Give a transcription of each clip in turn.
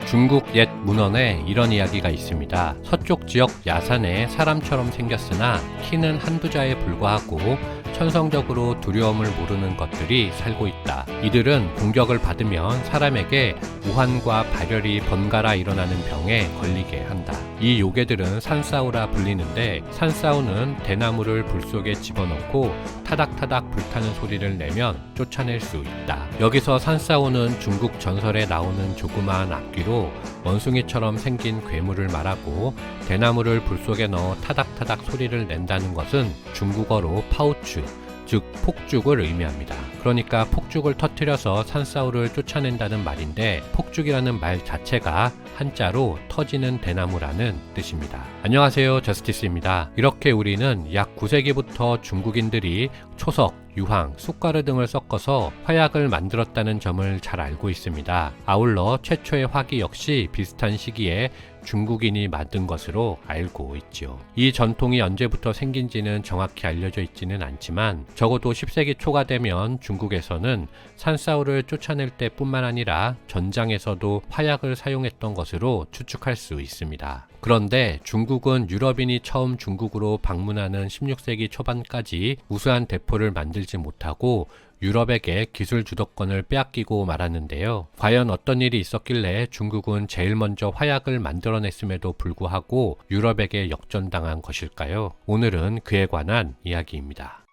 중국 옛 문헌에 이런 이야기가 있습니다. 서쪽 지역 야산에 사람처럼 생겼으나 키는 한두 자에 불과하고 천성적으로 두려움을 모르는 것들이 살고 있다. 이들은 공격을 받으면 사람에게 우환과 발열이 번갈아 일어나는 병에 걸리게 한다. 이 요괴들은 산사우라 불리는데, 산사우는 대나무를 불 속에 집어넣고 타닥타닥 불타는 소리를 내면 쫓아낼 수 있다. 여기서 산사우는 중국 전설에 나오는 조그마한 악귀로 원숭이처럼 생긴 괴물을 말하고, 대나무를 불 속에 넣어 타닥타닥 소리를 낸다는 것은 중국어로 파우추, 즉 폭죽을 의미합니다. 그러니까 폭죽을 터뜨려서 산사우를 쫓아낸다는 말인데, 폭죽이라는 말 자체가 한자로 터지는 대나무라는 뜻입니다. 안녕하세요, 저스티스입니다. 이렇게 우리는 약 9세기부터 중국인들이 초석, 유황, 쑥가루 등을 섞어서 화약을 만들었다는 점을 잘 알고 있습니다. 아울러 최초의 화기 역시 비슷한 시기에 중국인이 만든 것으로 알고 있죠. 이 전통이 언제부터 생긴지는 정확히 알려져 있지는 않지만, 적어도 10세기 초가 되면 중국에서는 산사우를 쫓아낼 때뿐만 아니라 전장에서도 화약을 사용했던 것으로 추측할 수 있습니다. 그런데 중국은 유럽인이 처음 중국으로 방문하는 16세기 초반까지 우수한 대포를 만들지 못하고 유럽에게 기술 주도권을 빼앗기고 말았는데요. 과연 어떤 일이 있었길래 중국은 제일 먼저 화약을 만들어냈음에도 불구하고 유럽에게 역전당한 것일까요? 오늘은 그에 관한 이야기입니다.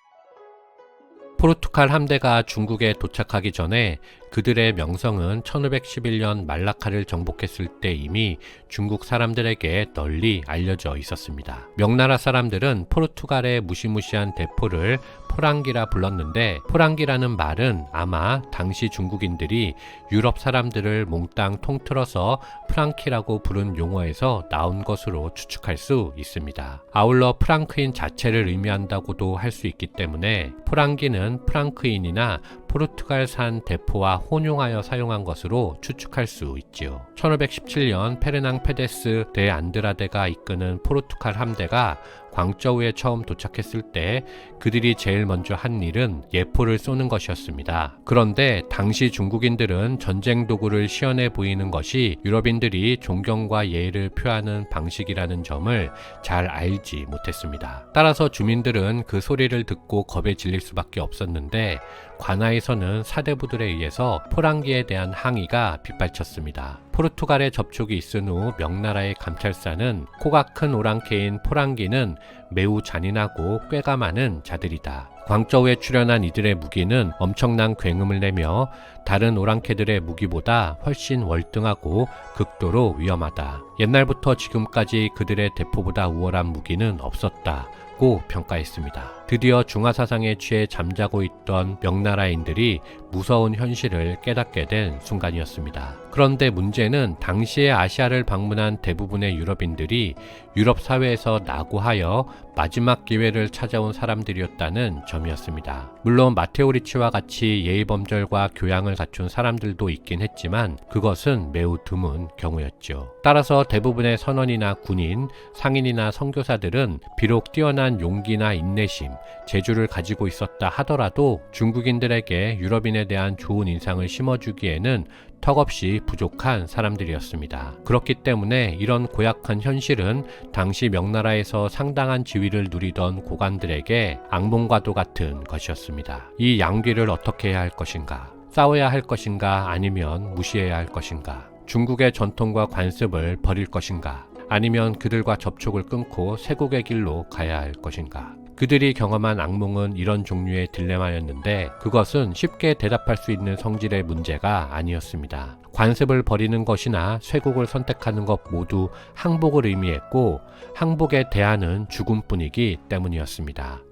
포르투갈 함대가 중국에 도착하기 전에 그들의 명성은 1511년 말라카를 정복했을 때 이미 중국 사람들에게 널리 알려져 있었습니다. 명나라 사람들은 포르투갈의 무시무시한 대포를 포랑기라 불렀는데, 포랑기라는 말은 아마 당시 중국인들이 유럽 사람들을 몽땅 통틀어서 프랑키라고 부른 용어에서 나온 것으로 추측할 수 있습니다. 아울러 프랑크인 자체를 의미한다고도 할 수 있기 때문에 포랑기는 프랑크인이나 포르투갈산 대포와 혼용하여 사용한 것으로 추측할 수 있지요. 1517년 페르낭 페데스 데 안드라데가 이끄는 포르투갈 함대가 광저우에 처음 도착했을 때 그들이 제일 먼저 한 일은 예포를 쏘는 것이었습니다. 그런데 당시 중국인들은 전쟁 도구를 시연해 보이는 것이 유럽인들이 존경과 예의를 표하는 방식이라는 점을 잘 알지 못했습니다. 따라서 주민들은 그 소리를 듣고 겁에 질릴 수밖에 없었는데, 관하에서는 사대부들에 의해서 포랑기에 대한 항의가 빗발쳤습니다. 포르투갈에 접촉이 있은 후 명나라의 감찰사는 코가 큰 오랑캐인 포랑기는 매우 잔인하고 꾀가 많은 자들이다. 광저우에 출현한 이들의 무기는 엄청난 굉음을 내며 다른 오랑캐들의 무기보다 훨씬 월등하고 극도로 위험하다. 옛날부터 지금까지 그들의 대포보다 우월한 무기는 없었다고 평가했습니다. 드디어 중화사상에 취해 잠자고 있던 명나라인들이 무서운 현실을 깨닫게 된 순간이었습니다. 그런데 문제는 당시에 아시아를 방문한 대부분의 유럽인들이 유럽 사회에서 낙오하여 마지막 기회를 찾아온 사람들이었다는 점이었습니다. 물론 마테오 리치와 같이 예의범절과 교양을 갖춘 사람들도 있긴 했지만 그것은 매우 드문 경우였죠. 따라서 대부분의 선원이나 군인, 상인이나 선교사들은 비록 뛰어난 용기나 인내심, 재주를 가지고 있었다 하더라도 중국인들에게 유럽인에 대한 좋은 인상을 심어주기에는 턱없이 부족한 사람들이었습니다. 그렇기 때문에 이런 고약한 현실은 당시 명나라에서 상당한 지위를 누리던 고관들에게 악몽과도 같은 것이었습니다. 이 양귀를 어떻게 해야 할 것인가? 싸워야 할 것인가? 아니면 무시해야 할 것인가? 중국의 전통과 관습을 버릴 것인가? 아니면 그들과 접촉을 끊고 세국의 길로 가야 할 것인가? 그들이 경험한 악몽은 이런 종류의 딜레마였는데, 그것은 쉽게 대답할 수 있는 성질의 문제가 아니었습니다. 관습을 버리는 것이나 쇄국을 선택하는 것 모두 항복을 의미했고, 항복의 대안은 죽음뿐이기 때문이었습니다.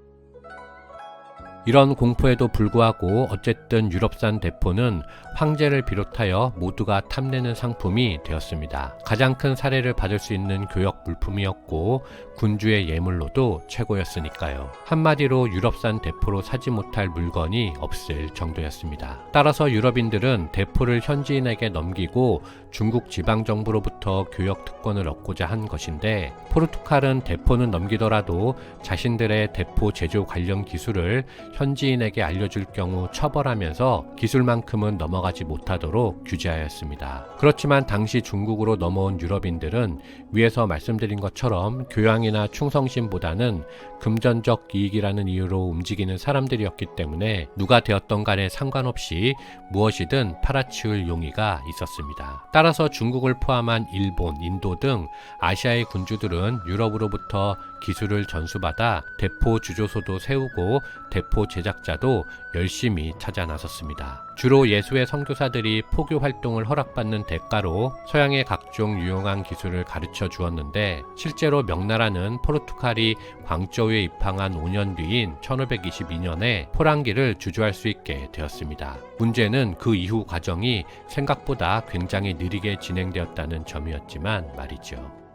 이런 공포에도 불구하고 어쨌든 유럽산 대포는 황제를 비롯하여 모두가 탐내는 상품이 되었습니다. 가장 큰 사례를 받을 수 있는 교역 물품이었고 군주의 예물로도 최고였으니까요. 한마디로 유럽산 대포로 사지 못할 물건이 없을 정도였습니다. 따라서 유럽인들은 대포를 현지인에게 넘기고 중국 지방정부로부터 교역 특권을 얻고자 한 것인데, 포르투갈은 대포는 넘기더라도 자신들의 대포 제조 관련 기술을 현지인에게 알려줄 경우 처벌하면서 기술만큼은 넘어가지 못하도록 규제하였습니다. 그렇지만 당시 중국으로 넘어온 유럽인들은 위에서 말씀드린 것처럼 교양이나 충성심보다는 금전적 이익이라는 이유로 움직이는 사람들이었기 때문에 누가 되었던 간에 상관없이 무엇이든 팔아치울 용의가 있었습니다. 따라서 중국을 포함한 일본, 인도 등 아시아의 군주들은 유럽으로부터 기술을 전수받아 대포 주조소도 세우고 대포 제작자도 열심히 찾아 나섰습니다. 주로 예수의 선교사들이 포교 활동을 허락받는 대가로 서양의 각종 유용한 기술을 가르쳐 주었는데 실제로 명나라는 포르투갈이 광저우에 입항한 5년 뒤인 1522년에 포랑기를 주조할 수 있게 되었습니다. 문제는 그 이후 과정이 생각보다 굉장히 느리게 진행되었다는 점이었지만 말이죠.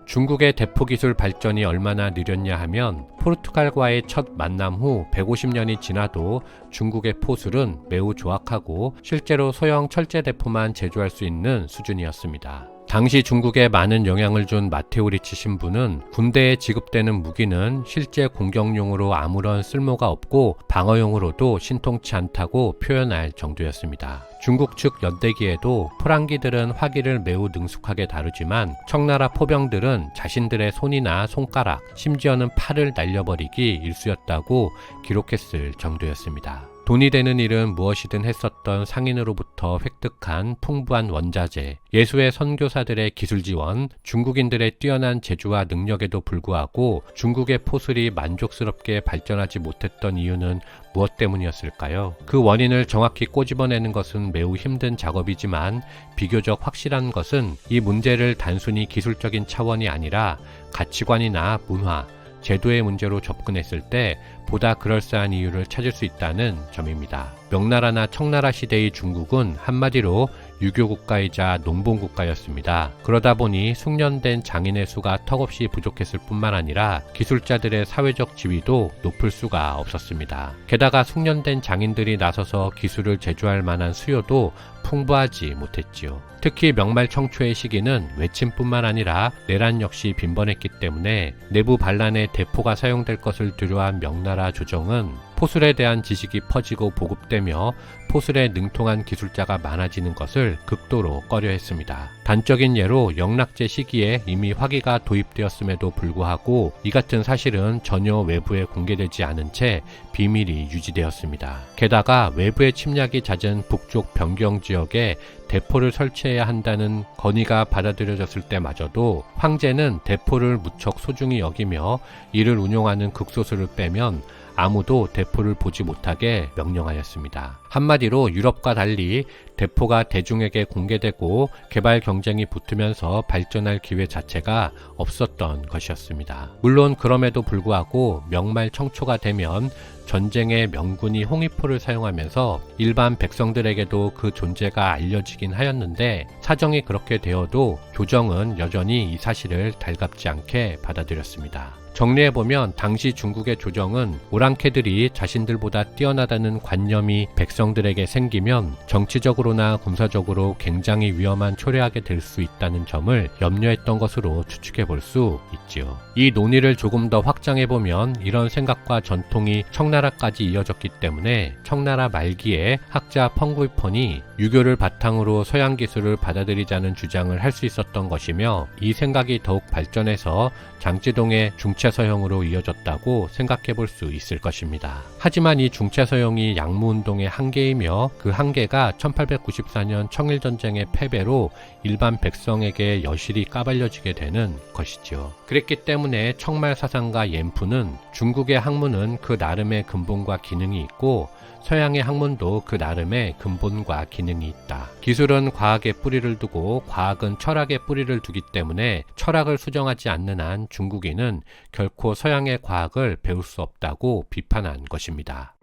중국의 대포 기술 발전이 얼마나 느렸냐 하면 포르투갈과의 첫 만남 후 150년이 지나도 중국의 포술은 매우 조악하고 실제로 소형 철제 대포만 제조할 수 있는 수준이었습니다. 당시 중국에 많은 영향을 준 마테오리치 신부는 군대에 지급되는 무기는 실제 공격용으로 아무런 쓸모가 없고 방어용으로도 신통치 않다고 표현할 정도였습니다. 중국 측 연대기에도 포랑기들은 화기를 매우 능숙하게 다루지만 청나라 포병들은 자신들의 손이나 손가락, 심지어는 팔을 날려버리기 일쑤였다고 기록했을 정도였습니다. 돈이 되는 일은 무엇이든 했었던 상인으로부터 획득한 풍부한 원자재, 예수의 선교사들의 기술 지원, 중국인들의 뛰어난 재주와 능력에도 불구하고 중국의 포술이 만족스럽게 발전하지 못했던 이유는 무엇 때문이었을까요? 그 원인을 정확히 꼬집어내는 것은 매우 힘든 작업이지만 비교적 확실한 것은 이 문제를 단순히 기술적인 차원이 아니라 가치관이나 문화, 제도의 문제로 접근했을 때 보다 그럴싸한 이유를 찾을 수 있다는 점입니다. 명나라나 청나라 시대의 중국은 한마디로 유교국가이자 농본국가였습니다. 그러다 보니 숙련된 장인의 수가 턱없이 부족했을 뿐만 아니라 기술자들의 사회적 지위도 높을 수가 없었습니다. 게다가 숙련된 장인들이 나서서 기술을 제조할 만한 수요도 풍부하지 못했지요. 특히 명말 청초의 시기는 외침뿐만 아니라 내란 역시 빈번했기 때문에 내부 반란에 대포가 사용될 것을 두려워한 명나라 조정은 포술에 대한 지식이 퍼지고 보급되며 포술에 능통한 기술자가 많아지는 것을 극도로 꺼려했습니다. 단적인 예로 영락제 시기에 이미 화기가 도입되었음에도 불구하고 이 같은 사실은 전혀 외부에 공개되지 않은 채 비밀이 유지되었습니다. 게다가 외부의 침략이 잦은 북쪽 변경 지역에 대포를 설치해야 한다는 건의가 받아들여졌을 때마저도 황제는 대포를 무척 소중히 여기며 이를 운용하는 극소수를 빼면 아무도 대포를 보지 못하게 명령하였습니다. 한마디로 유럽과 달리 대포가 대중에게 공개되고 개발 경쟁이 붙으면서 발전할 기회 자체가 없었던 것이었습니다. 물론 그럼에도 불구하고 명말 청초가 되면 전쟁의 명군이 홍위포를 사용하면서 일반 백성들에게도 그 존재가 알려지긴 하였는데 사정이 그렇게 되어도 조정은 여전히 이 사실을 달갑지 않게 받아들였습니다. 정리해보면 당시 중국의 조정은 오랑캐들이 자신들보다 뛰어나다는 관념이 백성들에게 생기면 정치적으로나 군사적으로 굉장히 위험한 초래하게 될 수 있다는 점을 염려했던 것으로 추측해볼 수 있지요. 이 논의를 조금 더 확장해보면 이런 생각과 전통이 청나라까지 이어졌기 때문에 청나라 말기에 학자 펑구이펀이 유교를 바탕으로 서양 기술을 받아들이자는 주장을 할 수 있었던 것이며 이 생각이 더욱 발전해서 장찌동의 중체서형으로 이어졌다고 생각해 볼 수 있을 것입니다. 하지만 이 중체서형이 양무운동의 한계이며 그 한계가 1894년 청일전쟁의 패배로 일반 백성에게 여실히 까발려지게 되는 것이죠. 그랬기 때문에 청말 사상가 옌푸는 중국의 학문은 그 나름의 근본과 기능이 있고 서양의 학문도 그 나름의 근본과 기능이 있다. 기술은 과학에 뿌리를 두고 과학은 철학에 뿌리를 두기 때문에 철학을 수정하지 않는 한 중국인은 결코 서양의 과학을 배울 수 없다고 비판한 것입니다.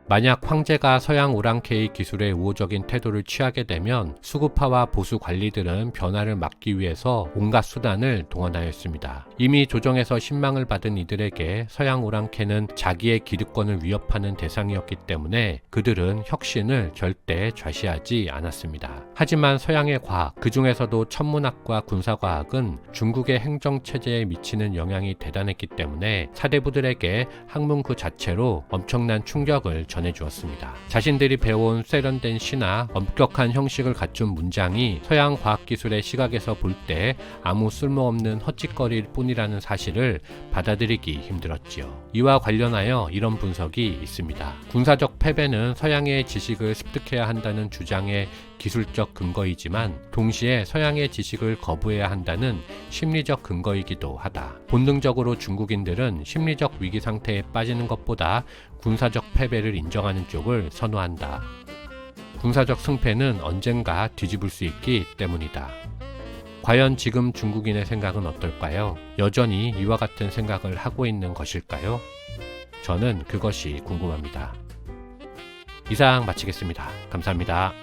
만약 황제가 서양 오랑캐의 기술에 우호적인 태도를 취하게 되면 수구파와 보수 관리들은 변화를 막기 위해서 온갖 수단을 동원하였습니다. 이미 조정에서 신망을 받은 이들에게 서양 오랑캐는 자기의 기득권을 위협하는 대상이었기 때문에 그들은 혁신을 절대 좌시하지 않았습니다. 하지만 서양의 과학, 그 중에서도 천문학과 군사과학은 중국의 행정체제에 미치는 영향이 대단했기 때문에 사대부들에게 학문 그 자체로 엄청난 충격을 전해주었습니다. 자신들이 배워온 세련된 시나 엄격한 형식을 갖춘 문장이 서양 과학기술의 시각에서 볼 때 아무 쓸모없는 헛짓거리일 뿐이라는 사실을 받아들이기 힘들었지요. 이와 관련하여 이런 분석이 있습니다. 군사적 패배는 서양의 지식을 습득해야 한다는 주장의 기술적 근거이지만 동시에 서양의 지식을 거부해야 한다는 심리적 근거이기도 하다. 본능적으로 중국인들은 심리적 위기 상태에 빠지는 것보다 군사적 패배를 인정하는 쪽을 선호한다. 군사적 승패는 언젠가 뒤집을 수 있기 때문이다. 과연 지금 중국인의 생각은 어떨까요? 여전히 이와 같은 생각을 하고 있는 것일까요? 저는 그것이 궁금합니다. 이상 마치겠습니다. 감사합니다.